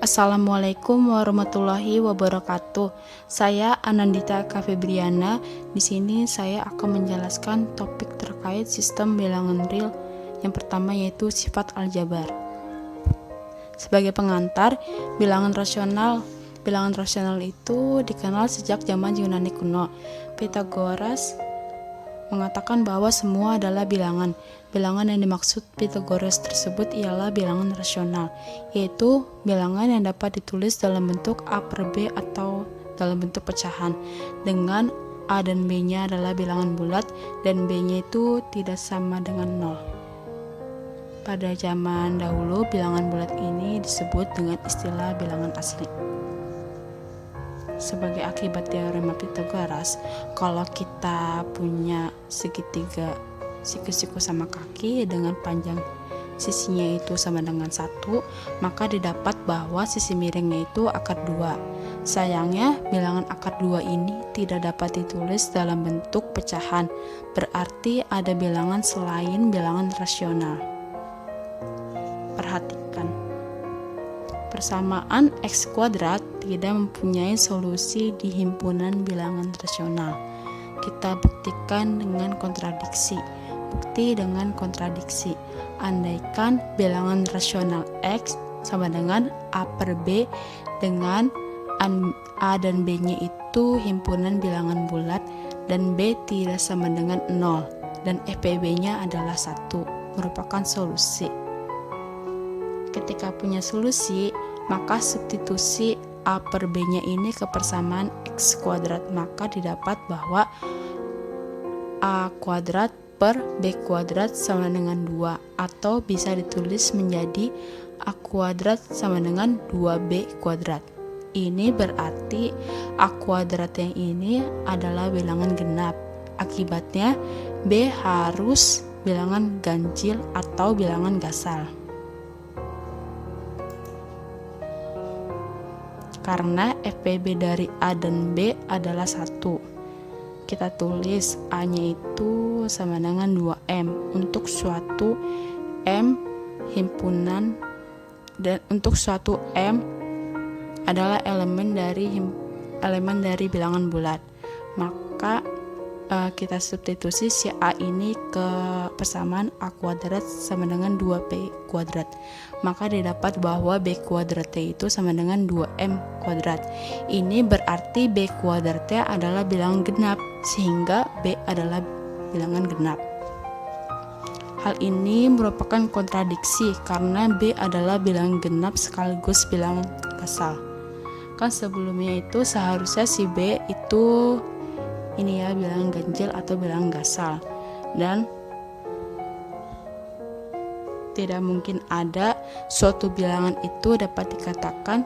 Assalamualaikum warahmatullahi wabarakatuh. Saya Anandita Eka Febriana. Di sini saya akan menjelaskan topik terkait sistem bilangan real. Yang pertama yaitu sifat aljabar. Sebagai pengantar, bilangan rasional itu dikenal sejak zaman Yunani kuno. Pythagoras mengatakan bahwa semua adalah bilangan. Bilangan yang dimaksud Pythagoras tersebut ialah bilangan rasional, yaitu bilangan yang dapat ditulis dalam bentuk A per B atau dalam bentuk pecahan, dengan A dan B-nya adalah bilangan bulat dan B-nya itu tidak sama dengan 0. Pada zaman dahulu, bilangan bulat ini disebut dengan istilah bilangan asli. Sebagai akibat teorema Pythagoras, kalau kita punya segitiga siku-siku sama kaki dengan panjang sisinya itu sama dengan 1, maka didapat bahwa sisi miringnya itu akar 2. Sayangnya, bilangan akar 2 ini tidak dapat ditulis dalam bentuk pecahan, berarti ada bilangan selain bilangan rasional. Perhatikan, persamaan X kuadrat tidak mempunyai solusi di himpunan bilangan rasional. Kita buktikan dengan kontradiksi. Bukti dengan kontradiksi. Andaikan bilangan rasional X sama dengan A per B dengan A dan B-nya itu himpunan bilangan bulat dan B tidak sama dengan 0 dan FPB-nya adalah 1, merupakan solusi. Ketika punya solusi, maka substitusi A per B-nya ini ke persamaan X kuadrat, maka didapat bahwa A kuadrat per B kuadrat sama dengan 2, atau bisa ditulis menjadi A kuadrat sama dengan 2B kuadrat. Ini berarti A kuadrat yang ini adalah bilangan genap. Akibatnya B harus bilangan ganjil atau bilangan gasal. Karena FPB dari A dan B adalah 1. Kita tulis A-nya itu sama dengan 2M untuk suatu M himpunan, dan untuk suatu M adalah elemen dari bilangan bulat. Maka kita substitusi si A ini ke persamaan A kuadrat sama dengan 2B kuadrat. Maka didapat bahwa B kuadratnya itu sama dengan 2M kuadrat. Ini berarti B kuadratnya adalah bilangan genap, sehingga B adalah bilangan genap. Hal ini merupakan kontradiksi karena B adalah bilangan genap sekaligus bilangan gasal. Kan sebelumnya itu seharusnya si B itu ini ya bilangan ganjil atau bilangan gasal, dan tidak mungkin ada suatu bilangan itu dapat dikatakan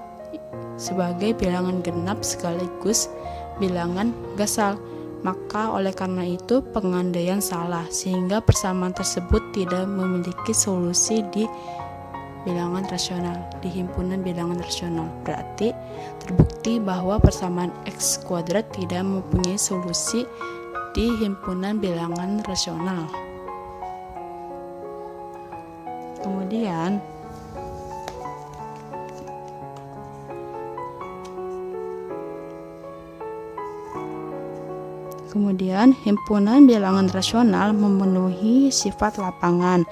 sebagai bilangan genap sekaligus bilangan gasal. Maka oleh karena itu pengandaian salah, sehingga persamaan tersebut tidak memiliki solusi di bilangan rasional, di himpunan bilangan rasional. Berarti terbukti bahwa persamaan X kuadrat tidak mempunyai solusi di himpunan bilangan rasional. Kemudian himpunan bilangan rasional memenuhi sifat lapangan.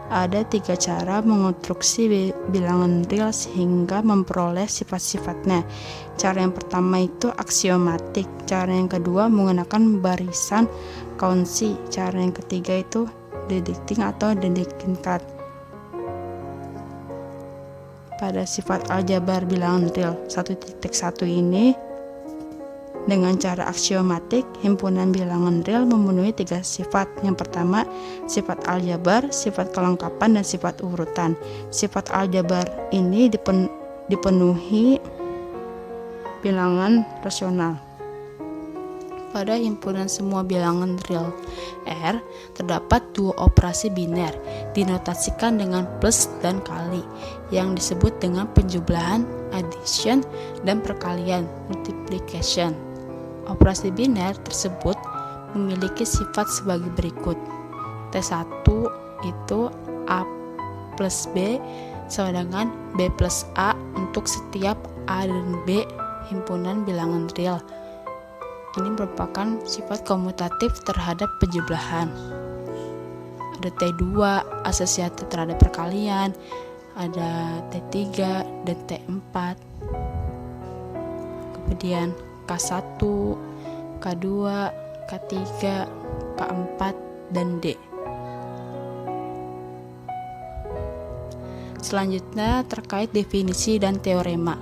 Ada 3 cara mengonstruksi bilangan real sehingga memperoleh sifat-sifatnya. Cara yang pertama itu aksiomatik. Cara yang kedua menggunakan barisan Cauchy. Cara yang ketiga itu deducting atau deducting cut. Pada sifat aljabar bilangan real 1.1 ini, dengan cara aksiomatik, himpunan bilangan real memenuhi 3 sifat. Yang pertama, sifat aljabar, sifat kelengkapan, dan sifat urutan. Sifat aljabar ini dipenuhi bilangan rasional. Pada himpunan semua bilangan real R, terdapat 2 operasi biner, dinotasikan dengan plus dan kali, yang disebut dengan penjumlahan, addition, dan perkalian, multiplication. Operasi biner tersebut memiliki sifat sebagai berikut. T1 itu A plus B sama dengan B plus A untuk setiap A dan B himpunan bilangan real. Ini merupakan sifat komutatif terhadap penjumlahan. Ada T2 asosiatif terhadap perkalian, ada T3 dan T4. Kemudian K1, K2, K3, K4, dan D. Selanjutnya terkait definisi dan teorema.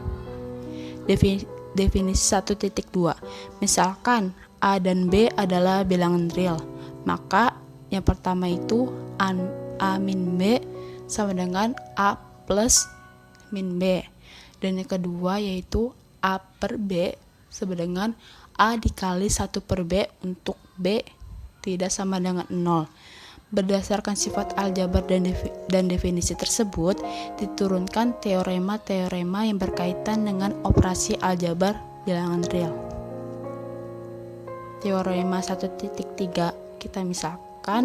Definisi 1.2. Misalkan A dan B adalah bilangan real, maka yang pertama itu A min B sama dengan A plus min B. Dan yang kedua yaitu A per B sama dengan A dikali 1 per B untuk B tidak sama dengan 0. Berdasarkan sifat aljabar dan definisi tersebut, diturunkan teorema-teorema yang berkaitan dengan operasi aljabar bilangan real. Teorema 1.3, kita misalkan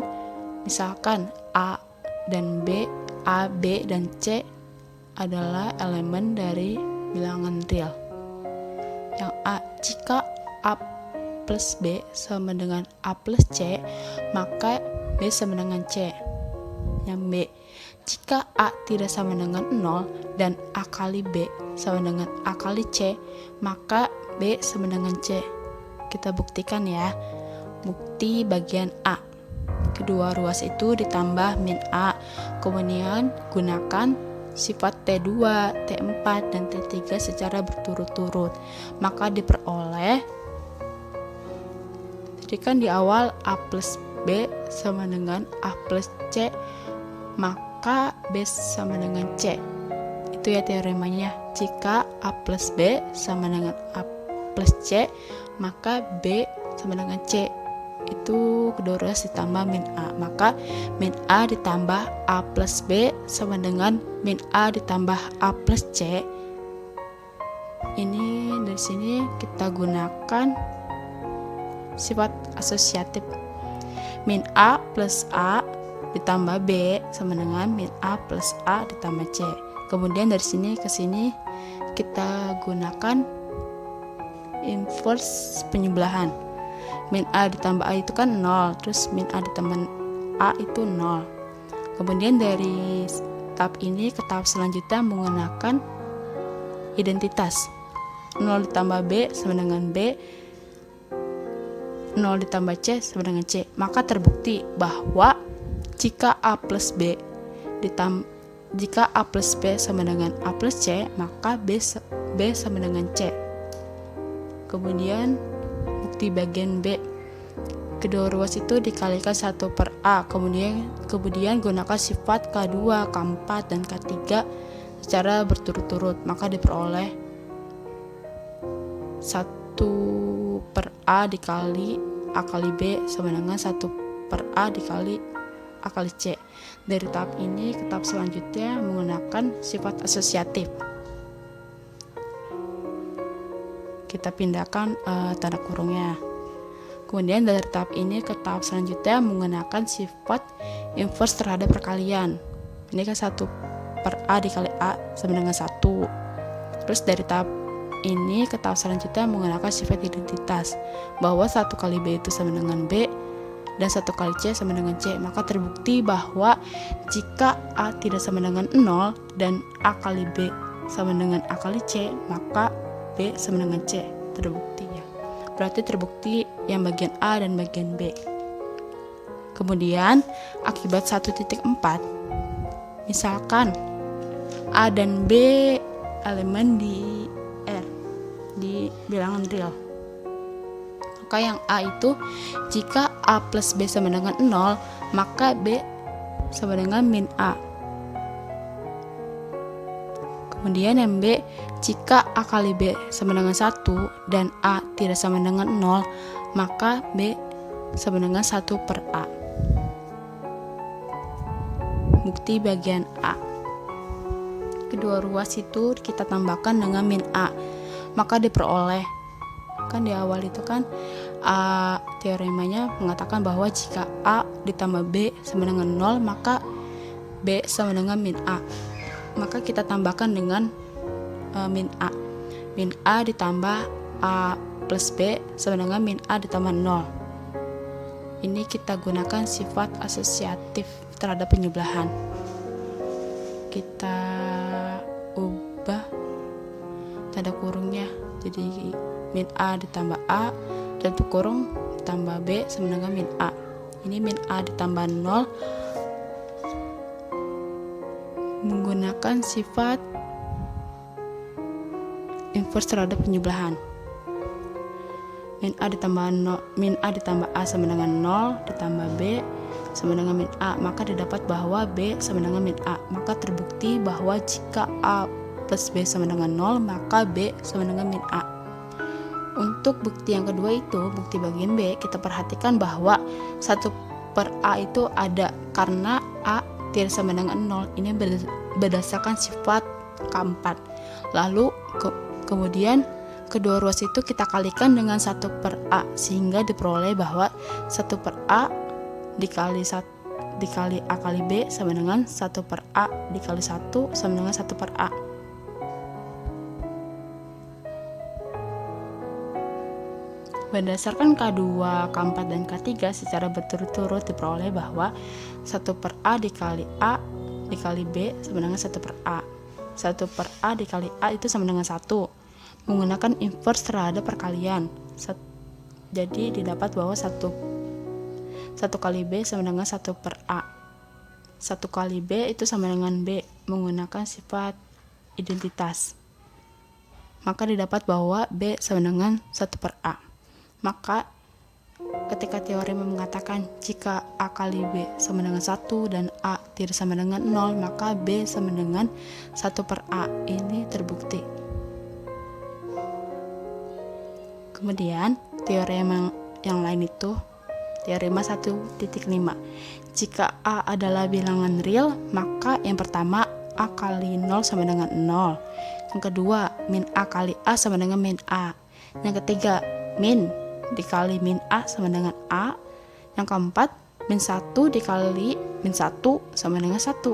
A dan B, A, B, dan C adalah elemen dari bilangan real. Yang A, jika A plus B sama dengan A plus C, maka B sama dengan C. Yang B, jika A tidak sama dengan 0 dan A kali B sama dengan A kali C, maka B sama dengan C. Kita buktikan ya. Bukti bagian A. Kedua ruas itu ditambah min A. Kemudian gunakan sifat T2, T4, dan T3 secara berturut-turut. Maka diperoleh, jadi kan di awal A plus B sama dengan A plus C, maka B sama dengan C. Itu ya teoremanya. Jika A plus B sama dengan A plus C, maka B sama dengan C. Itu kedua ruas ditambah min A. Maka min A ditambah A plus B sama dengan min A ditambah A plus C. Ini dari sini kita gunakan sifat asosiatif. Min A plus A ditambah B sama dengan min A plus A ditambah C. Kemudian dari sini ke sini kita gunakan inverse penjumlahan. Min A ditambah A itu kan 0, terus min A ditambah A itu 0. Kemudian dari tahap ini ke tahap selanjutnya menggunakan identitas. 0 ditambah B sama dengan B, 0 ditambah C sama dengan C. Maka terbukti bahwa jika A plus B sama dengan A plus C, maka B sama dengan C. Kemudian bukti bagian B, kedua ruas itu dikalikan 1 per A. Kemudian gunakan sifat K2, K4, dan K3 secara berturut-turut. Maka diperoleh 1 per A dikali A kali B sama dengan 1 per A dikali A kali C. Dari tahap ini ke tahap selanjutnya menggunakan sifat asosiatif. Kita pindahkan tanda kurungnya. Kemudian dari tahap ini ke tahap selanjutnya menggunakan sifat inverse terhadap perkalian. Ini kan 1 per A dikali A sama dengan 1. Terus dari tahap ini ke tahap selanjutnya menggunakan sifat identitas, bahwa 1 kali B itu sama dengan B dan 1 kali C sama dengan C. Maka terbukti bahwa jika A tidak sama dengan 0 dan A kali B sama dengan A kali C, maka B sama dengan C. Terbukti ya. Berarti terbukti yang bagian A dan bagian B. Kemudian akibat 1.4, misalkan A dan B elemen di R, di bilangan real. Maka yang A itu jika A plus B sama dengan 0, maka B sama dengan min A. Kemudian yang B, jika A kali B sama dengan 1 dan A tidak sama dengan 0, maka B sama dengan 1 per A. Bukti bagian A. Kedua ruas itu kita tambahkan dengan min A, maka diperoleh, kan di awal itu kan teoremanya mengatakan bahwa jika A ditambah B sama dengan 0, maka B sama dengan min A. maka kita tambahkan dengan min A. Min A ditambah A plus B sama dengan min A ditambah 0. Ini kita gunakan sifat asosiatif terhadap penjumlahan. Kita ubah tanda kurungnya jadi min A ditambah A dan kurung ditambah B sama dengan min A. Ini min A ditambah 0 menggunakan sifat inverse terhadap penjumlahan. Min A ditambah A sama dengan 0 ditambah B sama dengan min A, maka didapat bahwa B sama dengan min A. Maka terbukti bahwa jika A plus B sama dengan 0, maka B sama dengan min A. Untuk bukti yang kedua itu, bukti bagian B, kita perhatikan bahwa 1/A itu ada karena A tidak sama dengan 0. Ini berdasarkan sifat keempat. Lalu kemudian kedua ruas itu kita kalikan dengan 1/A sehingga diperoleh bahwa 1/A dikali A kali B sama dengan 1/A dikali 1 sama dengan 1/A. Berdasarkan K2, K4, dan K3 secara berturut-turut diperoleh bahwa 1/A dikali A dikali B sama dengan 1/A. 1/A dikali A itu sama dengan 1. Menggunakan inverse terhadap perkalian. Jadi didapat bahwa 1 kali B sama dengan 1/A. 1 kali B itu sama dengan B menggunakan sifat identitas. Maka didapat bahwa B sama dengan 1/A. Maka ketika teorema mengatakan jika A kali B sama dengan 1 dan A tidak sama dengan 0, maka B sama dengan 1/A. Ini terbukti. Kemudian teorema yang lain itu teorema 1.5. Jika A adalah bilangan real, maka yang pertama A kali 0 sama dengan 0. Yang kedua, min A kali A sama dengan min A. Yang ketiga, min dikali min A sama dengan A. Yang keempat, min 1 dikali min 1 sama dengan 1.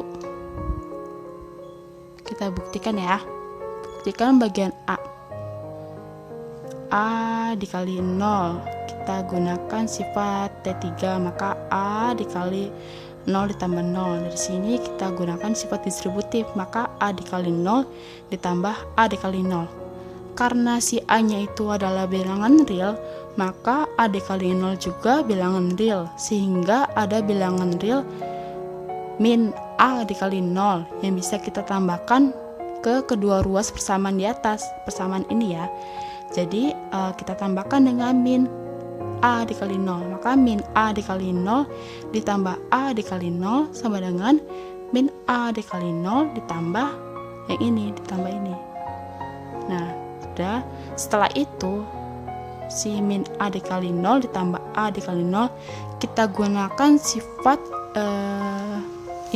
Kita buktikan ya. Buktikan bagian A. A dikali 0, kita gunakan sifat T3, maka A dikali 0 ditambah 0. Dari sini kita gunakan sifat distributif, maka A dikali 0 ditambah A dikali 0. Karena si A-nya itu adalah bilangan real, maka A dikali 0 juga bilangan real, sehingga ada bilangan real min A dikali 0 yang bisa kita tambahkan ke kedua ruas persamaan di atas, persamaan ini ya. Jadi kita tambahkan dengan min A dikali 0, maka min A dikali 0 ditambah A dikali 0 sama dengan min A dikali 0 ditambah yang ini, ditambah ini. Nah, sudah. Setelah itu si min A dikali 0 ditambah A dikali 0 kita gunakan sifat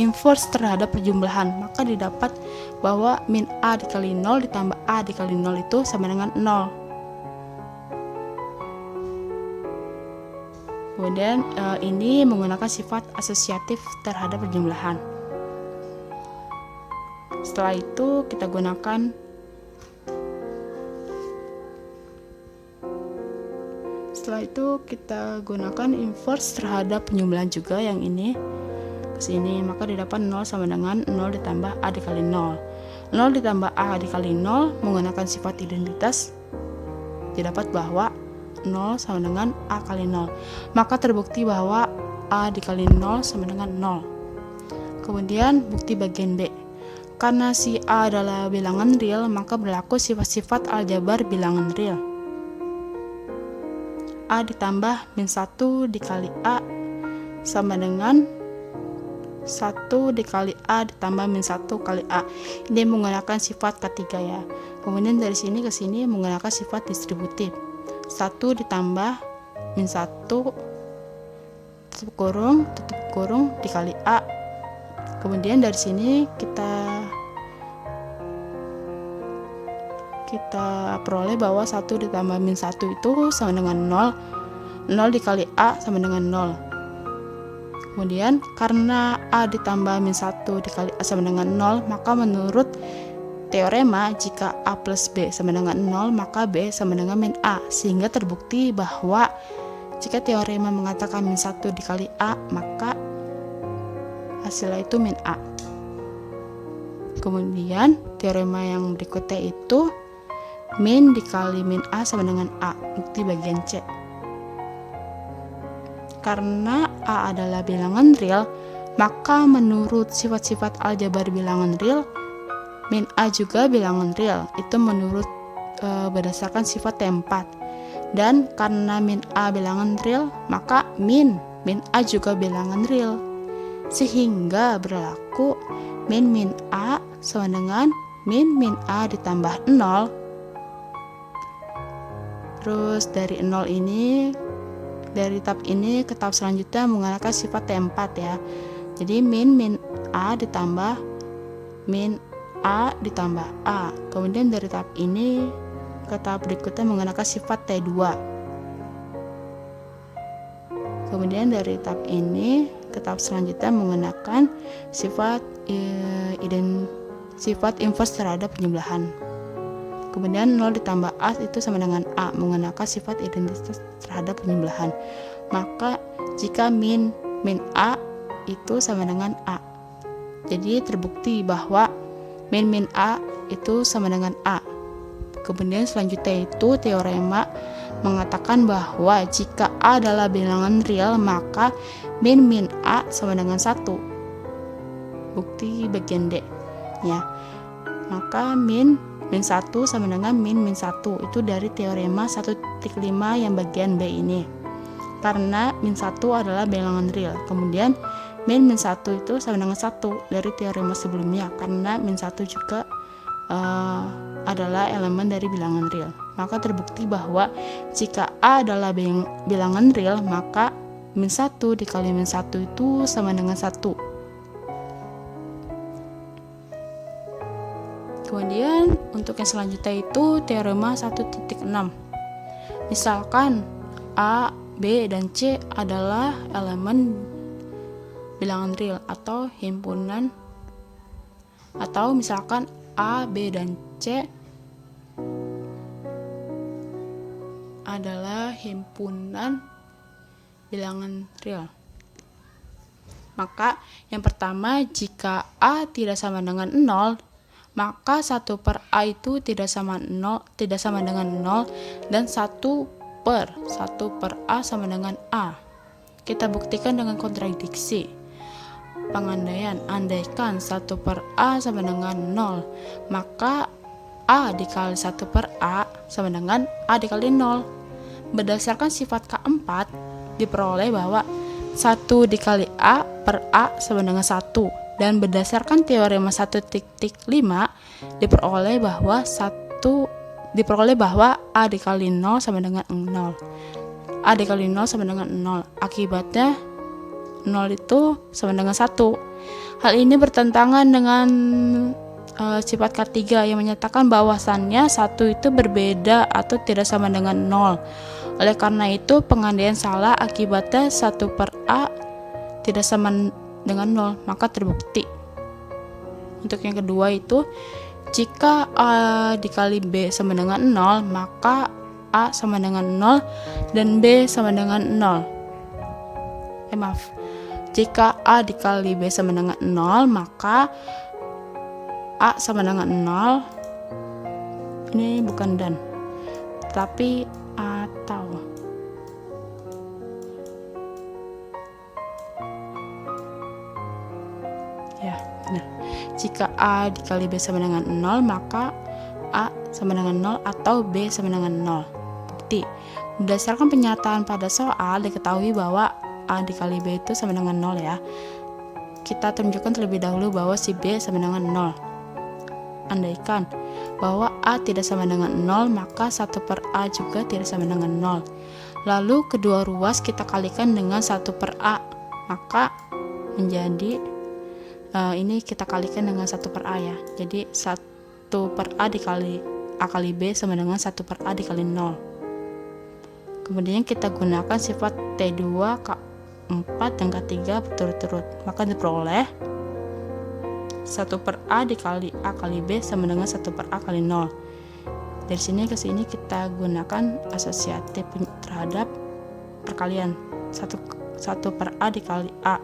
inverse terhadap perjumlahan, maka didapat bahwa min A dikali 0 ditambah A dikali 0 itu sama dengan 0. Kemudian ini menggunakan sifat asosiatif terhadap perjumlahan. Setelah itu kita gunakan inverse terhadap penjumlahan juga yang ini ke sini, maka didapat 0 sama dengan 0 ditambah A dikali 0. 0 ditambah A dikali 0 menggunakan sifat identitas, didapat bahwa 0 sama dengan A kali 0. Maka terbukti bahwa A dikali 0 sama dengan 0. Kemudian bukti bagian B. Karena si A adalah bilangan real, maka berlaku sifat-sifat aljabar bilangan real. A ditambah min 1 dikali A sama dengan 1 dikali A ditambah min 1 kali A. Ini menggunakan sifat ketiga ya. Kemudian dari sini ke sini menggunakan sifat distributif. 1 ditambah min 1 tutup kurung dikali A. Kemudian dari sini kita peroleh bahwa 1 ditambah min 1 itu sama dengan 0. 0 dikali A sama dengan 0. Kemudian karena A ditambah min 1 dikali A sama dengan 0, maka menurut teorema jika A plus B sama dengan 0, maka B sama dengan min A. Sehingga terbukti bahwa jika teorema mengatakan min 1 dikali A, maka hasilnya itu min A. Kemudian teorema yang berikutnya itu min dikali min A sama dengan A, bukti bagian C. Karena A adalah bilangan real, maka menurut sifat-sifat aljabar bilangan real, min A juga bilangan real. Itu menurut berdasarkan sifat T4. Dan karena min A bilangan real, maka min A juga bilangan real. Sehingga berlaku min A sama dengan min A ditambah 0. Terus dari 0 ini, dari tab ini ke tab selanjutnya menggunakan sifat T4 ya. Jadi min A ditambah min A ditambah A. Kemudian dari tab ini ke tab berikutnya menggunakan sifat T2. Kemudian dari tab ini ke tab selanjutnya menggunakan sifat inverse terhadap penjumlahan. Kemudian 0 ditambah A itu sama dengan A, menggunakan sifat identitas terhadap penjumlahan. Maka jika min A itu sama dengan A, jadi terbukti bahwa min A itu sama dengan A. Kemudian selanjutnya itu teorema mengatakan bahwa jika A adalah bilangan real, maka min A sama dengan 1. Bukti bagian D ya. Maka min 1 sama dengan min 1 itu dari teorema 1.5 yang bagian B ini. Karena min 1 adalah bilangan real. Kemudian min 1 itu sama dengan 1 dari teorema sebelumnya, karena min 1 juga adalah elemen dari bilangan real. Maka terbukti bahwa jika A adalah bilangan real, maka min 1 dikali min 1 itu sama dengan 1. Kemudian untuk yang selanjutnya itu teorema 1.6. Misalkan A, B, dan C adalah elemen bilangan real atau himpunan, atau misalkan A, B, dan C adalah himpunan bilangan real. Maka yang pertama, jika A tidak sama dengan 0, maka 1 per A itu tidak sama dengan 0, dan 1 per A sama dengan A. Kita buktikan dengan kontradiksi. Pengandaian, andaikan 1 per A sama dengan 0, maka A dikali 1 per A sama dengan A dikali 0. Berdasarkan sifat keempat, diperoleh bahwa 1 dikali A per A sama dengan 1. Dan berdasarkan teorema 1.5 diperoleh bahwa A dikali 0 sama dengan 0. A dikali 0 sama dengan 0. Akibatnya 0 itu sama dengan 1. Hal ini bertentangan dengan sifat ketiga yang menyatakan bahwasannya 1 itu berbeda atau tidak sama dengan 0. Oleh karena itu pengandaian salah, akibatnya 1 per A tidak sama dengan 0, maka terbukti. Untuk yang kedua itu, jika A dikali B sama dengan 0, maka A sama dengan 0 dan B sama dengan 0. Jika A dikali B sama dengan 0, maka A sama dengan 0. Ini bukan dan, tapi atau. Nah, jika A dikali B sama dengan 0, maka A sama dengan 0 atau B sama dengan 0. Bukti. Berdasarkan pernyataan pada soal, diketahui bahwa A dikali B itu sama dengan 0 ya. Kita tunjukkan terlebih dahulu bahwa si B sama dengan 0. Andaikan bahwa A tidak sama dengan 0, maka 1 per A juga tidak sama dengan 0. Lalu kedua ruas kita kalikan dengan 1 per A, maka menjadi ini kita kalikan dengan 1 per A ya. Jadi 1 per A dikali A kali B sama dengan 1 per A dikali 0. Kemudian kita gunakan sifat T2 4, dan K3 berturut-turut. Maka diperoleh 1 per A dikali A kali B sama dengan 1 per A kali 0. Dari sini ke sini kita gunakan asosiatif terhadap perkalian. 1 per A dikali A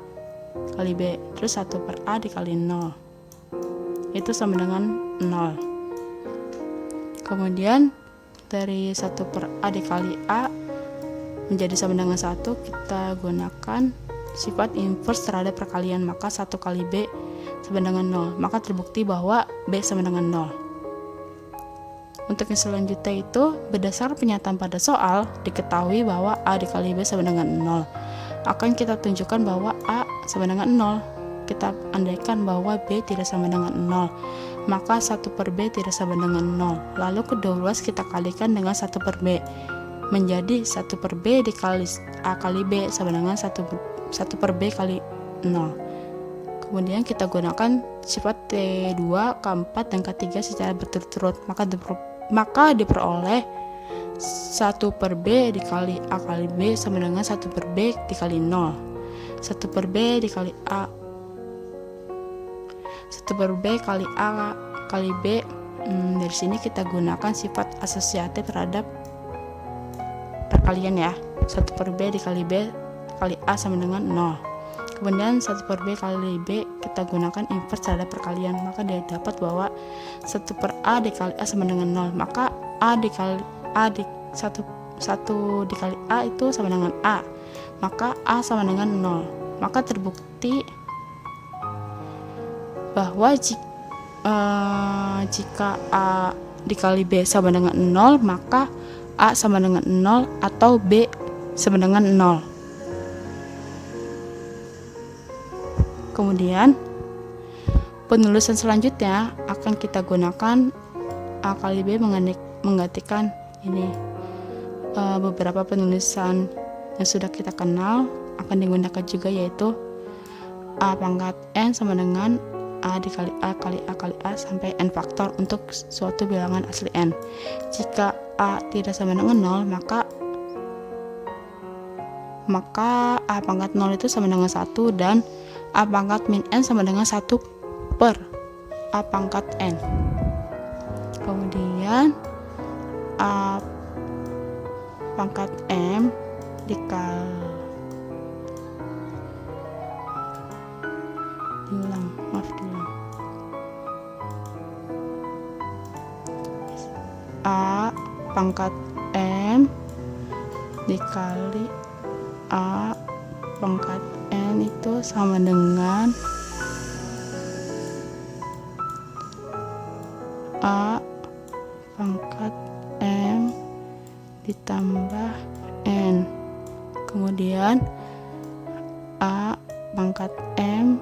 kali B, terus 1 per A dikali 0. Itu sama dengan 0. Kemudian dari 1 per A dikali A menjadi sama dengan 1, kita gunakan sifat inverse terhadap perkalian, maka 1 kali B sama dengan 0. Maka terbukti bahwa B sama dengan 0. Untuk yang selanjutnya itu, berdasar pernyataan pada soal, diketahui bahwa A dikali B sama dengan 0. Akan kita tunjukkan bahwa A sama dengan 0. Kita andaikan bahwa B tidak sama dengan 0. Maka 1 per B tidak sama dengan 0. Lalu kedua ruas kita kalikan dengan 1 per B. Menjadi 1 per B dikali A kali B sama dengan 1 per B kali 0. Kemudian kita gunakan sifat T2, K4, dan K3 secara berturut-turut. Maka diperoleh 1 per B dikali A kali B sama dengan 1 per B dikali 0. 1 per B dikali A 1 per B kali A kali B. Dari sini kita gunakan sifat asosiatif terhadap perkalian ya. 1 per B dikali B kali A sama dengan 0. Kemudian 1 per B kali B kita gunakan inverse terhadap perkalian, maka dia dapat bahwa 1 per A dikali A sama dengan 0. Maka A dikali A di 1 dikali A itu sama dengan A. Maka A sama dengan 0. Maka terbukti bahwa jika A dikali B sama dengan 0, maka A sama dengan 0 atau B sama dengan 0. Kemudian penulisan selanjutnya akan kita gunakan A kali B menggantikan ini. Beberapa penulisan yang sudah kita kenal akan digunakan juga, yaitu A pangkat N sama dengan A dikali A kali A kali A sampai N faktor untuk suatu bilangan asli N. Jika A tidak sama dengan 0, maka A pangkat 0 itu sama dengan 1, dan A pangkat min N sama dengan 1 per A pangkat N. Kemudian A pangkat M diulang. A pangkat M dikali A pangkat N itu sama dengan A pangkat M ditambah N. Kemudian A pangkat M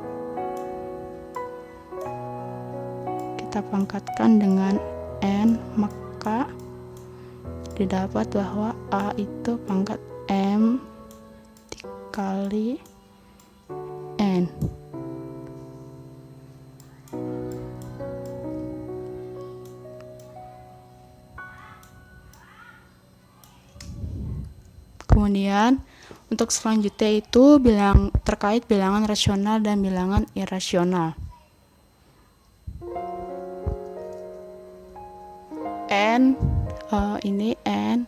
kita pangkatkan dengan N, maka didapat bahwa A itu pangkat M dikali N. Kemudian untuk selanjutnya itu terkait bilangan rasional dan bilangan irasional. Ini N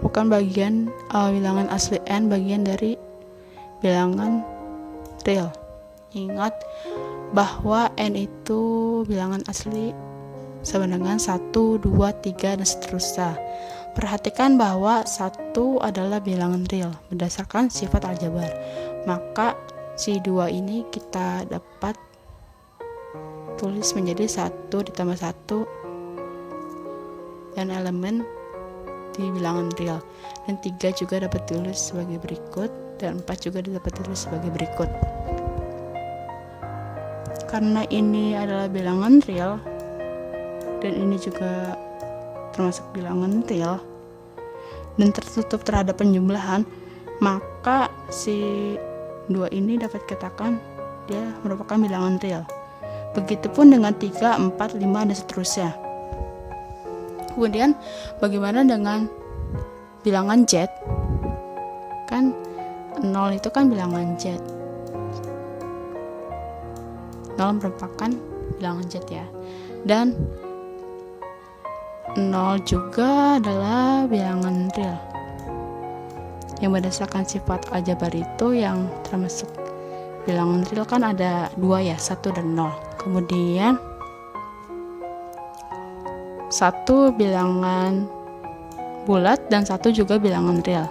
bukan bagian bilangan asli N, bagian dari bilangan real. Ingat bahwa N itu bilangan asli sama dengan 1, 2, 3, dan seterusnya. Perhatikan bahwa 1 adalah bilangan real berdasarkan sifat aljabar. Maka si 2 ini kita dapat tulis menjadi 1 ditambah 1 dan elemen di bilangan real. Dan 3 juga dapat ditulis sebagai berikut, dan 4 juga dapat ditulis sebagai berikut. Karena ini adalah bilangan real dan ini juga termasuk bilangan real dan tertutup terhadap penjumlahan, maka si 2 ini dapat katakan dia merupakan bilangan real. Begitupun dengan 3, 4, 5, dan seterusnya. Kemudian bagaimana dengan bilangan Z, kan 0 itu kan bilangan Z. 0 merupakan bilangan Z ya. Dan 0 juga adalah bilangan real. Yang berdasarkan sifat aljabar itu yang termasuk bilangan real kan ada 2 ya, 1 dan 0. Kemudian 1 bilangan bulat dan 1 juga bilangan real.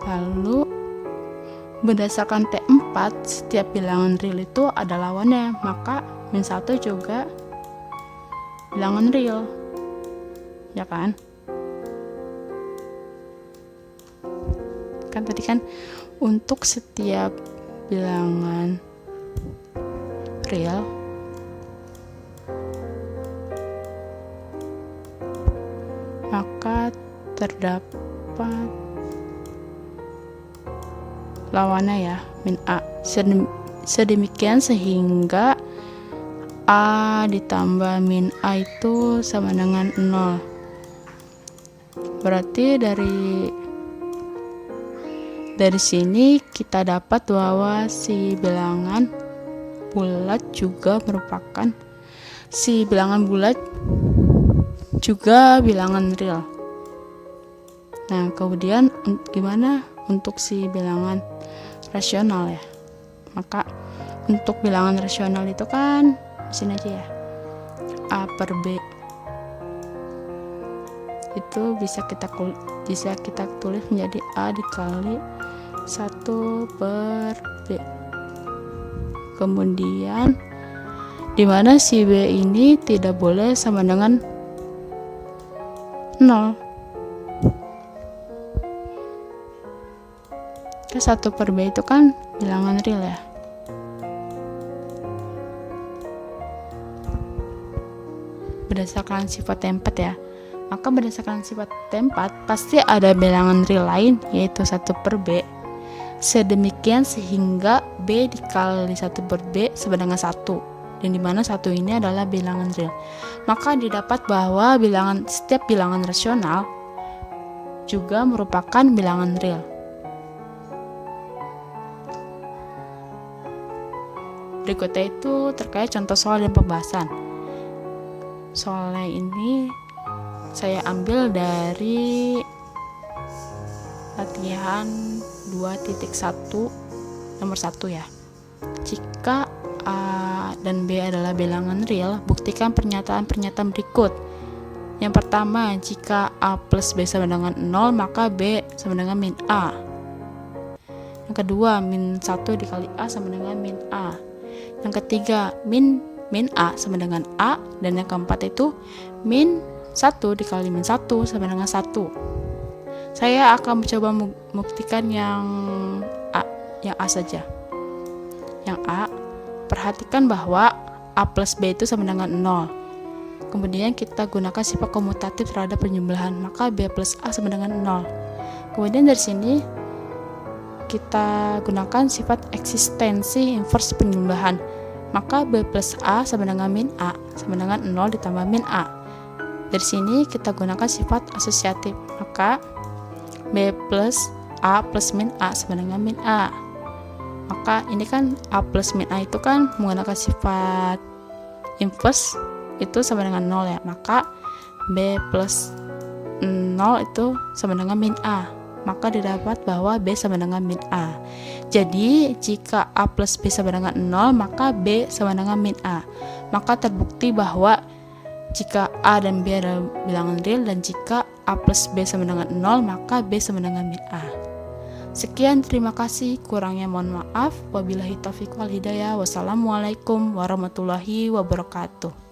Lalu berdasarkan T4, setiap bilangan real itu ada lawannya, maka -1 juga bilangan real, ya kan? Kan tadi kan untuk setiap bilangan real maka terdapat lawannya ya, -A. Sedemikian sehingga A ditambah -A itu sama dengan 0. Berarti dari sini kita dapat bahwa si bilangan bulat juga bilangan real. Nah, kemudian gimana untuk si bilangan rasional ya? Maka untuk bilangan rasional itu kan di sini aja ya. A per B itu bisa kita tulis menjadi A dikali 1 per B. Kemudian dimana si B ini tidak boleh sama dengan 0. Ke 1 per B itu kan bilangan real ya. Berdasarkan sifat T4 ya. Maka berdasarkan sifat T4 pasti ada bilangan real lain, yaitu 1 per B. Sedemikian sehingga B dikali 1 per B sama dengan 1. Dan dimana 1 ini adalah bilangan real. Maka didapat bahwa setiap bilangan rasional juga merupakan bilangan real. Berikutnya itu terkait contoh soal dan pembahasan. Soalnya ini saya ambil dari latihan 2.1 nomor 1 ya. Jika A dan B adalah bilangan real, buktikan pernyataan-pernyataan berikut. Yang pertama, jika A plus B sama dengan 0, maka B sama dengan -A. Yang kedua, -1 dikali A sama dengan -A. Yang ketiga, min A sama dengan A. Dan yang keempat itu -1 dikali -1 sama dengan 1. Saya akan mencoba membuktikan yang A saja. Yang A, perhatikan bahwa A plus B itu sama dengan 0. Kemudian kita gunakan sifat komutatif terhadap penjumlahan, maka B plus A sama dengan 0. Kemudian dari sini kita gunakan sifat eksistensi inverse penjumlahan, maka B plus A sama dengan -A sama dengan 0 ditambah -A. Dari sini kita gunakan sifat asosiatif, maka B plus A plus -A sama dengan -A. Maka ini kan A plus -A itu kan menggunakan sifat inverse itu sama dengan 0 ya. Maka B plus 0 itu sama dengan -A. Maka didapat bahwa B sama dengan -A. Jadi jika A plus B sama dengan 0, maka B sama dengan -A. Maka terbukti bahwa jika A dan B adalah bilangan real, dan jika A plus B sama dengan 0, maka B sama dengan -A. Sekian, terima kasih. Kurangnya mohon maaf. Wabillahi taufiq wal hidayah. Wassalamualaikum warahmatullahi wabarakatuh.